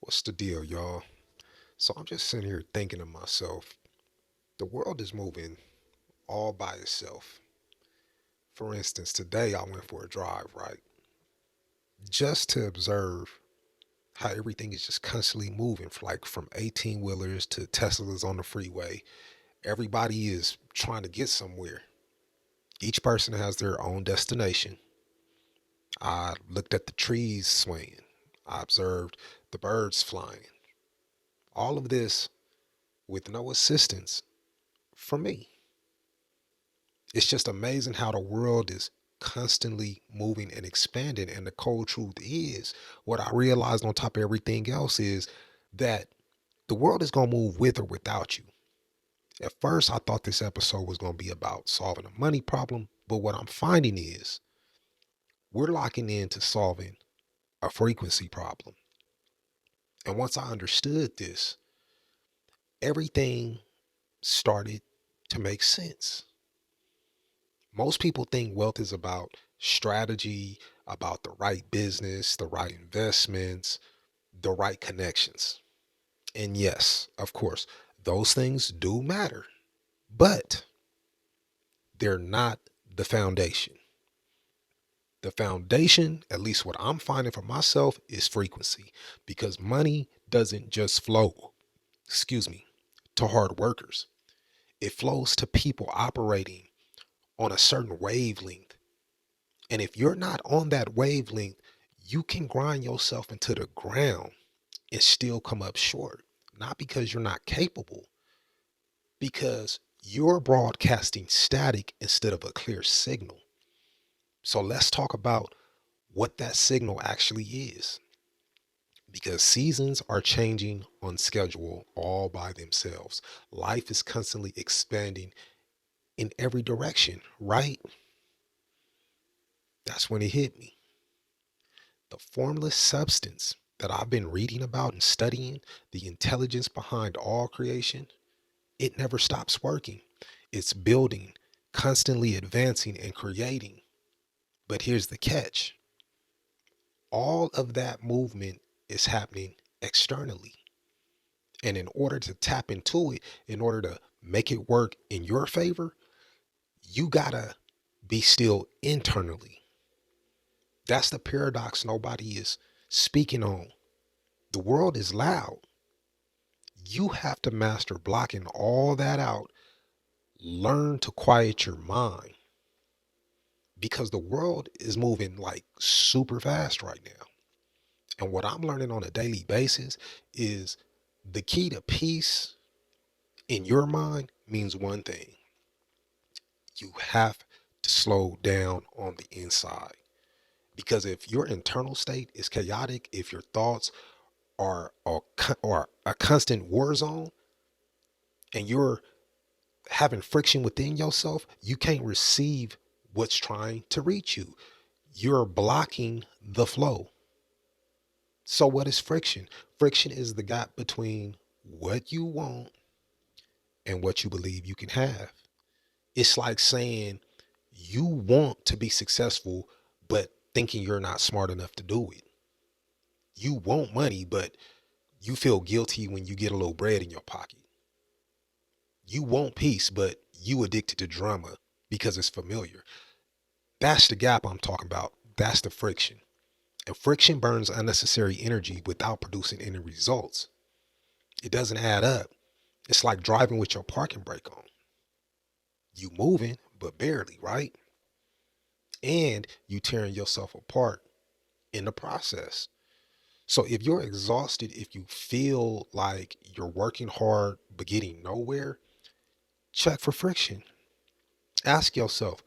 What's the deal, y'all? So I'm just sitting here thinking to myself, the world is moving all by itself. For instance, today I went for a drive, right? Just to observe how everything is just constantly moving, like from 18 wheelers to Teslas on the freeway. Everybody is trying to get somewhere. Each person has their own destination. I looked at the trees swaying. I observed the birds flying. All of this with no assistance from me. It's just amazing how the world is constantly moving and expanding. And the cold truth is, what I realized on top of everything else is that the world is going to move with or without you. At first, I thought this episode was going to be about solving a money problem. But what I'm finding is we're locking into solving a frequency problem. And once I understood this, everything started to make sense. Most people think wealth is about strategy, about the right business, the right investments, the right connections. And yes, of course, those things do matter, but they're not the foundation. The foundation, at least what I'm finding for myself, is frequency because money doesn't just flow, excuse me, to hard workers. It flows to people operating on a certain wavelength. And if you're not on that wavelength, you can grind yourself into the ground and still come up short. Not because you're not capable, because you're broadcasting static instead of a clear signal. So let's talk about what that signal actually is. Because seasons are changing on schedule all by themselves. Life is constantly expanding in every direction, right? That's when it hit me. The formless substance that I've been reading about and studying, the intelligence behind all creation, it never stops working. It's building, constantly advancing and creating. But here's the catch, all of that movement is happening externally. And in order to tap into it, in order to make it work in your favor, you gotta be still internally. That's the paradox nobody is speaking on. The world is loud. You have to master blocking all that out. Learn to quiet your mind because the world is moving like super fast right now. And what I'm learning on a daily basis is the key to peace in your mind means one thing: you have to slow down on the inside. Because if your internal state is chaotic, if your thoughts are a constant war zone and you're having friction within yourself, you can't receive what's trying to reach you. You're blocking the flow. So, what is friction? Friction is the gap between what you want and what you believe you can have. It's like saying you want to be successful, but thinking you're not smart enough to do it. You want money, but you feel guilty when you get a little bread in your pocket. You want peace, but you addicted to drama because it's familiar. That's the gap I'm talking about. That's the friction. And friction burns unnecessary energy without producing any results. It doesn't add up. It's like driving with your parking brake on. You moving, but barely, right? And you tearing yourself apart in the process. So if you're exhausted, if you feel like you're working hard but getting nowhere, check for friction. Ask yourself,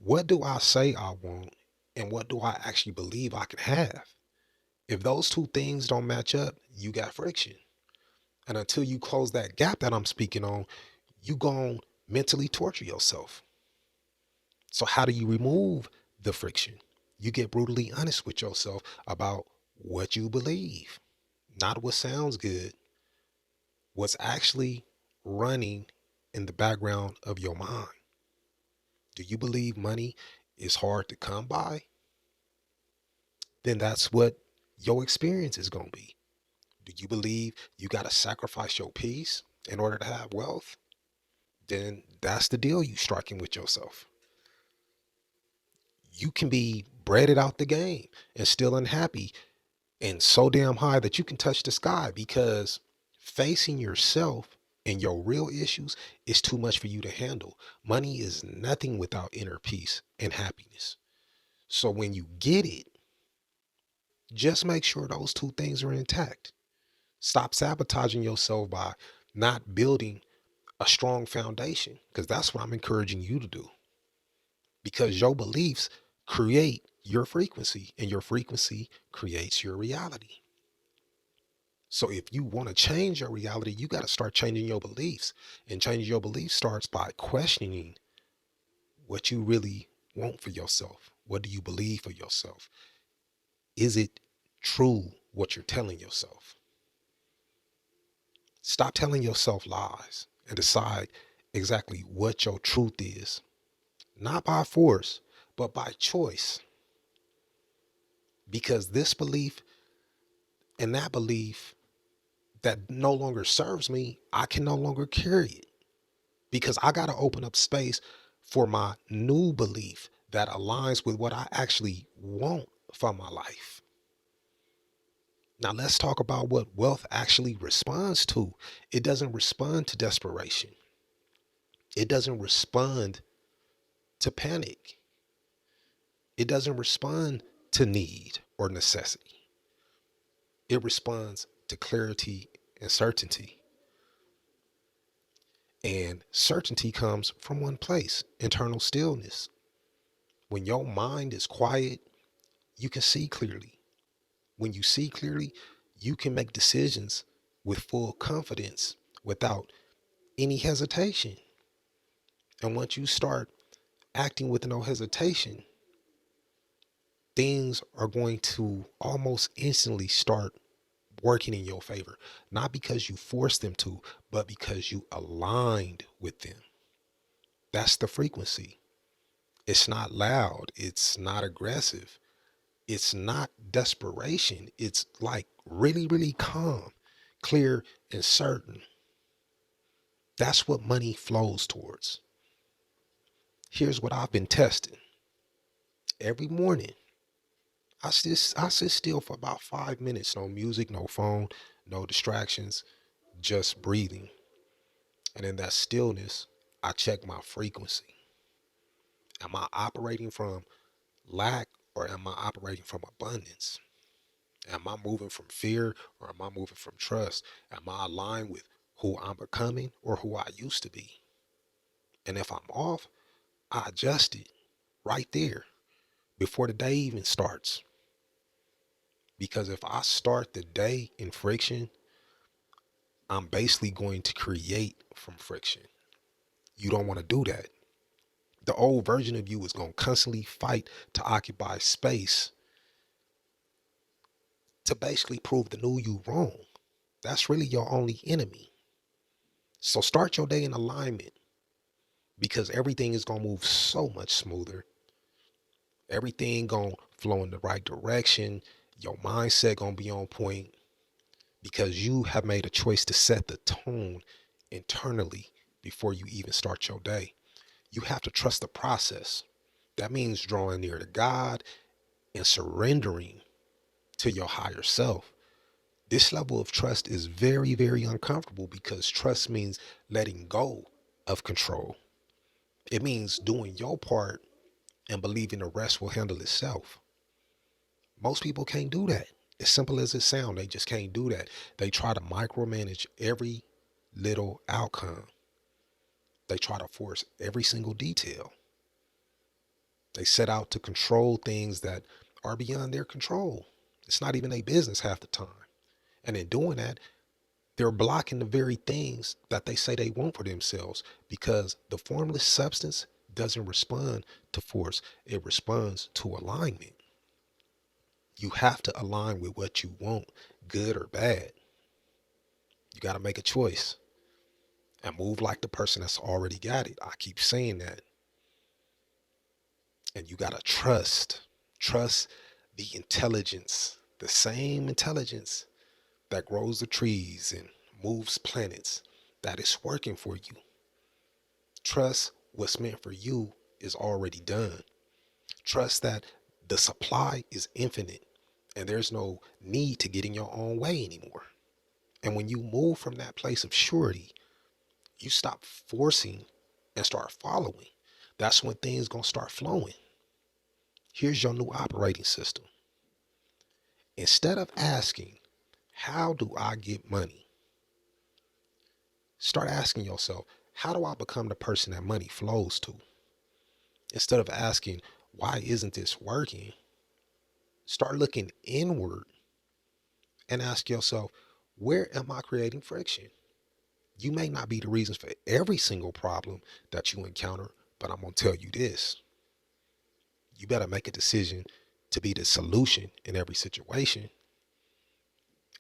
what do I say I want and what do I actually believe I can have? If those two things don't match up, you got friction. And until you close that gap that I'm speaking on, you gon' mentally torture yourself. So how do you remove the friction? You get brutally honest with yourself about what you believe, not what sounds good, what's actually running in the background of your mind. Do you believe money is hard to come by? Then that's what your experience is going to be. Do you believe you got to sacrifice your peace in order to have wealth? Then that's the deal you striking with yourself. You can be breaded out the game and still unhappy and so damn high that you can touch the sky, because facing yourself and your real issues is too much for you to handle. Money is nothing without inner peace and happiness. So when you get it, just make sure those two things are intact. Stop sabotaging yourself by not building a strong foundation, because that's what I'm encouraging you to do. Because your beliefs create your frequency, and your frequency creates your reality. So if you want to change your reality, you got to start changing your beliefs. And changing your beliefs starts by questioning what you really want for yourself. What do you believe for yourself? Is it true what you're telling yourself? Stop telling yourself lies and decide exactly what your truth is. Not by force, but by choice. Because this belief and that belief that no longer serves me, I can no longer carry it, because I got to open up space for my new belief that aligns with what I actually want for my life. Now, let's talk about what wealth actually responds to. It doesn't respond to desperation, it doesn't respond to panic, it doesn't respond to need or necessity. It responds to clarity and certainty. And certainty comes from one place: internal stillness. When your mind is quiet, you can see clearly. When you see clearly, you can make decisions with full confidence without any hesitation. And once you start acting with no hesitation, things are going to almost instantly start working in your favor. Not because you forced them to, but because you aligned with them. That's the frequency. It's not loud, it's not aggressive, it's not desperation. It's like really, really calm, clear, and certain. That's what money flows towards. Here's what I've been testing. Every morning, I sit still for about 5 minutes. No music, no phone, no distractions, just breathing. And in that stillness, I check my frequency. Am I operating from lack, or am I operating from abundance? Am I moving from fear, or am I moving from trust? Am I aligned with who I'm becoming or who I used to be? And if I'm off, I adjust it right there before the day even starts. Because if I start the day in friction, I'm basically going to create from friction. You don't want to do that. The old version of you is going to constantly fight to occupy space to basically prove the new you wrong. That's really your only enemy. So start your day in alignment, because everything is going to move so much smoother. Everything going to flow in the right direction. Your mindset going to be on point, because you have made a choice to set the tone internally before you even start your day. You have to trust the process. That means drawing near to God and surrendering to your higher self. This level of trust is very, very uncomfortable, because trust means letting go of control. It means doing your part and believing the rest will handle itself. Most people can't do that. As simple as it sounds, they just can't do that. They try to micromanage every little outcome. They try to force every single detail. They set out to control things that are beyond their control. It's not even their business half the time. And in doing that, they're blocking the very things that they say they want for themselves, because the formless substance doesn't respond to force, it responds to alignment. You have to align with what you want, good or bad. You got to make a choice and move like the person that's already got it. I keep saying that. And you got to trust the intelligence, the same intelligence that grows the trees and moves planets, that is working for you. Trust what's meant for you is already done. Trust that the supply is infinite and there's no need to get in your own way anymore. And when you move from that place of surety, you stop forcing and start following. That's when things gonna start flowing. Here's your new operating system. Instead of asking, how do I get money? Start asking yourself, how do I become the person that money flows to? Instead of asking, why isn't this working? Start looking inward and ask yourself, where am I creating friction? You may not be the reasons for every single problem that you encounter, but I'm going to tell you this. You better make a decision to be the solution in every situation.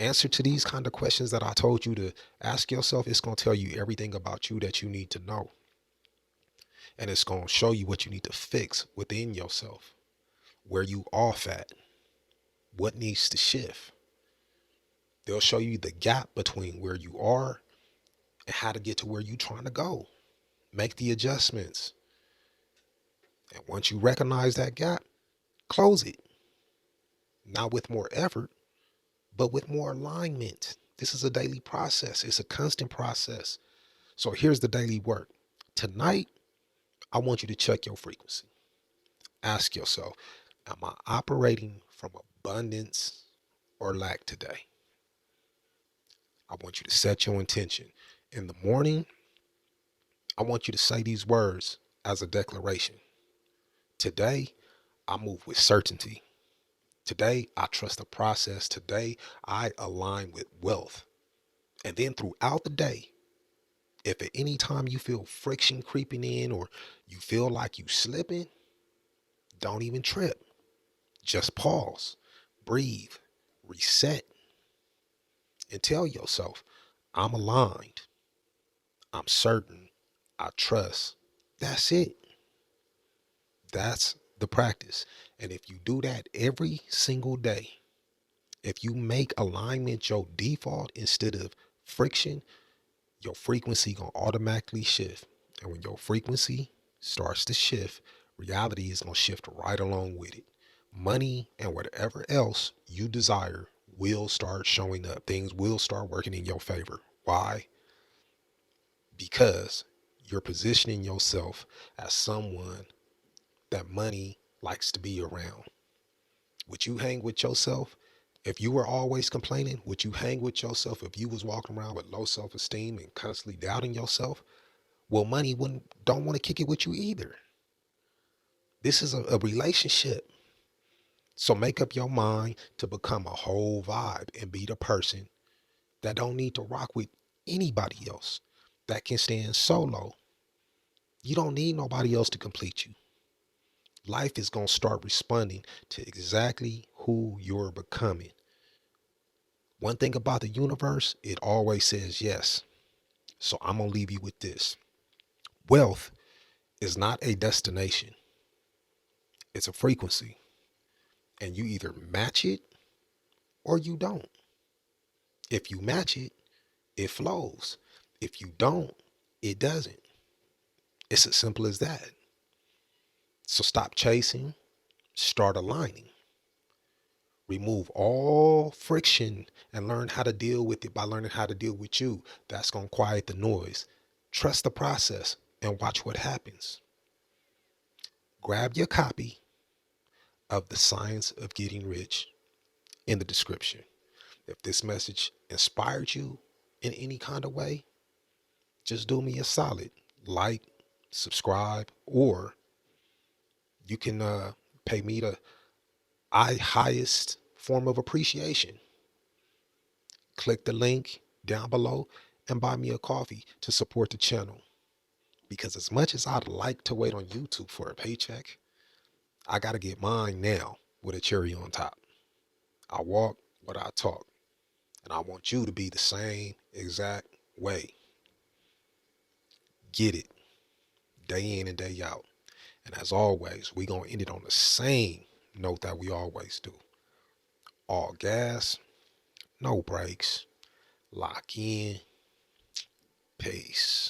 Answer to these kind of questions that I told you to ask yourself. It's going to tell you everything about you that you need to know. And it's going to show you what you need to fix within yourself, where you off at, what needs to shift. They'll show you the gap between where you are and how to get to where you're trying to go. Make the adjustments. And once you recognize that gap, close it. Not with more effort, but with more alignment. This is a daily process. It's a constant process. So here's the daily work. Tonight, I want you to check your frequency. Ask yourself, am I operating from abundance or lack today? I want you to set your intention. In the morning, I want you to say these words as a declaration. Today, I move with certainty. Today, I trust the process. Today, I align with wealth. And then throughout the day, if at any time you feel friction creeping in or you feel like you slipping, don't even trip. Just pause, breathe, reset, and tell yourself, I'm aligned. I'm certain. I trust. That's it. That's the practice. And if you do that every single day, if you make alignment your default instead of friction, your frequency gonna automatically shift. And when your frequency starts to shift, reality is gonna shift right along with it. Money and whatever else you desire will start showing up. Things will start working in your favor. Why? Because you're positioning yourself as someone that money likes to be around. Would you hang with yourself? If you were always complaining, would you hang with yourself if you was walking around with low self-esteem and constantly doubting yourself? Well, money wouldn't don't want to kick it with you either. This is a relationship. So make up your mind to become a whole vibe and be the person that don't need to rock with anybody else, that can stand solo. You don't need nobody else to complete you. Life is going to start responding to exactly who you're becoming. One thing about the universe, it always says yes. So I'm going to leave you with this. Wealth is not a destination. It's a frequency. And you either match it or you don't. If you match it, it flows. If you don't, it doesn't. It's as simple as that. So stop chasing, start aligning. Remove all friction and learn how to deal with it by learning how to deal with you. That's going to quiet the noise. Trust the process and watch what happens. Grab your copy of The Science of Getting Rich in the description. If this message inspired you in any kind of way, just do me a solid. Like, subscribe, or you can pay me the highest form of appreciation. Click the link down below and buy me a coffee to support the channel. Because as much as I'd like to wait on YouTube for a paycheck, I got to get mine now with a cherry on top. I walk what I talk. And I want you to be the same exact way. Get it day in and day out. And as always, we're going to end it on the same note that we always do. All gas, no breaks. Lock in. Peace.